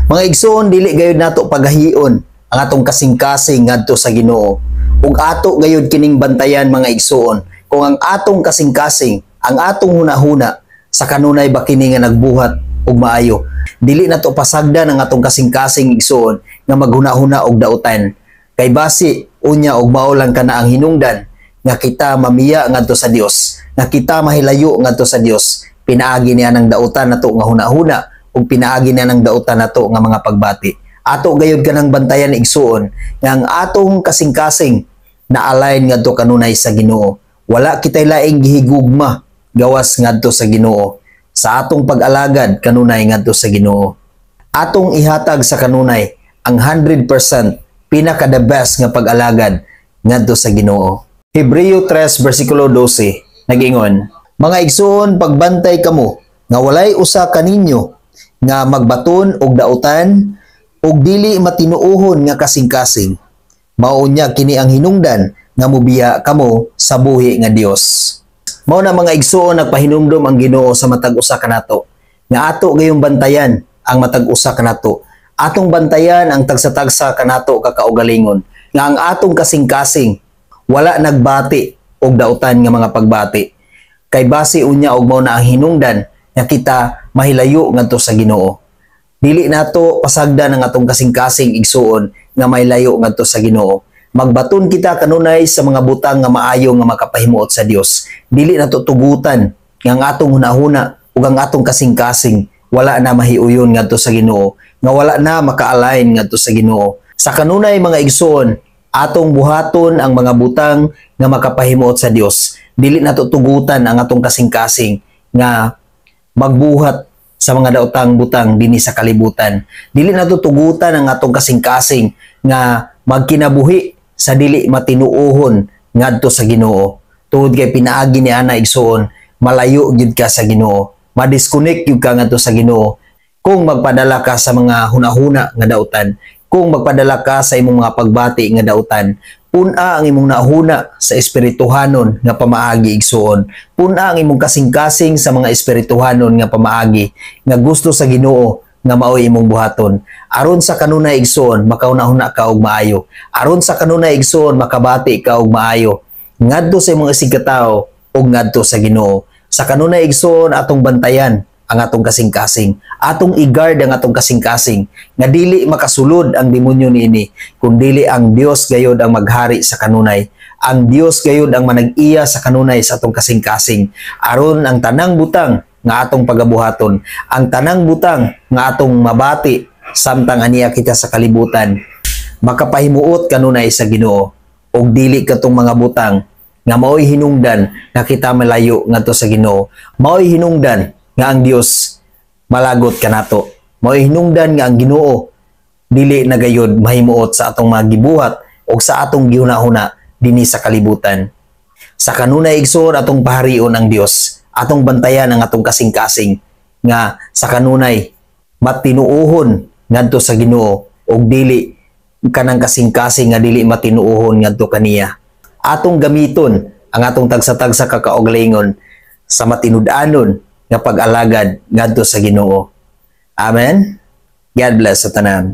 Mga igsoon, dili gayud nato pagahion ang atong kasing-kasing ngadto sa Ginoo. Ug ato gayud kining bantayan mga igsoon, kung ang atong kasing-kasing, ang atong hunahuna sa kanunay ba kini nga nagbuhat og maayo. Dili nato pasagdan ang atong kasing-kasing igsoon nga maghuna-huna og dautan. Kay basi unya og mao lang kana ang hinungdan nga kita mamiya ngadto sa Dios, nga kita mahilayo ngadto sa Dios. Pinaagi niya ng dautan nato nga hunahuna ug pinaagi niya ng dautan nato nga mga pagbati. Ato gayud kanang bantayan igsuon nga ang atong kasing-kasing na align ngadto kanunay sa Ginoo. Wala kitay laing gihigugma gawas ngadto sa Ginoo. Sa atong pag-alagad kanunay ngadto sa Ginoo. Atong ihatag sa kanunay ang 100% pinaka the best nga pag-alagad ngadto sa Ginoo. Hebreo 3 versikulo 12 nagingon, mga igsoon, pagbantay kamo nga walay usa kaninyo nga magbaton og dautan og dili matinuohon nga kasing-kasing. Mao unya kini ang hinungdan nga mobiya kamo sa buhi nga Dios. Mao na mga igsoon, nagpahinumdom ang Ginoo sa matag usa kanato nga ato gayong bantayan ang matag usa kanato. Atong bantayan ang tagsa-tagsa kanato kakaugalingon nga ang atong kasing-kasing wala nagbati og dautan nga mga pagbati. Kay base unya og mao na ang hinungdan nga kita mahilayo ngadto sa Ginoo. Dili nato pasagdan ang atong kasing-kasing igsuon nga mahilayo ngadto sa Ginoo. Magbaton kita kanunay sa mga butang nga maayo nga makapahimuot sa Dios. Dili nato tugutan nga ang atong hunahuna ug ang atong kasing-kasing wala na mahiuyon ngadto sa Ginoo, nga wala na maka-align ngadto sa Ginoo. Sa kanunay mga igsuon, atong buhaton ang mga butang nga makapahimuot sa Dios. Dili nato tugutan ang atong kasing-kasing nga magbuhat sa mga daotang butang dinhi sa kalibutan. Dili nato tugutan ang atong kasing-kasing nga magkinabuhi sa dili matinuohon ngadto sa Ginoo. Tungod kay pinaagi ni ana igsoon, malayo gyud ka sa Ginoo. Ma-disconnect gyud ka ngadto sa Ginoo kung magpadala ka sa mga hunahuna nga dautan, kung magpadala ka sa imong mga pagbati nga dautan. Puna ang imong nahuna sa espirituhanon nga pamaagi igsuon. Puna ang imong kasing-kasing sa mga espirituhanon nga pamaagi nga gusto sa Ginoo nga maoy imong buhaton. Aron sa kanunay igsuon makaunahuna ka og maayo. Aron sa kanunay igsuon makabati ka og maayo ngadto sa imong isigkatawo ug ngadto sa Ginoo. Sa kanunay igsuon atong bantayan ang atong kasing-kasing. Atong i-guard ang atong kasing-kasing nga dili makasulod ang demonyo niini, kun dili ang Dios gayud ang maghari sa kanunay. Ang Dios gayud ang manag-iya sa kanunay sa atong kasing-kasing. Aron ang tanang butang nga atong pagabuhaton, ang tanang butang nga atong mabati samtang aniya kita sa kalibutan, makapahimuot kanunay sa Ginoo. Og dili katong mga butang nga maoy hinungdan nga kita malayo ngadto sa Ginoo. Maoy hinungdan nga ang Dios malagot kanato. Mao'y hinungdan nga ang Ginoo dili na gayud mahimuot sa atong mga gibuhat o sa atong gihuna-huna dinhi sa kalibutan. Sa kanunay igsoon atong paharion ang Dios, atong bantayan ang atong kasing-kasing nga sa kanunay matinuohon ngadto sa Ginoo og dili kanang kasing-kasing nga dili matinuohon ngadto kaniya. Atong gamiton ang atong tagsa-tagsa kakaugalingon sa matinud-anon nga pag-alagad ngadto sa Ginoo. Amen. God bless sa tanan.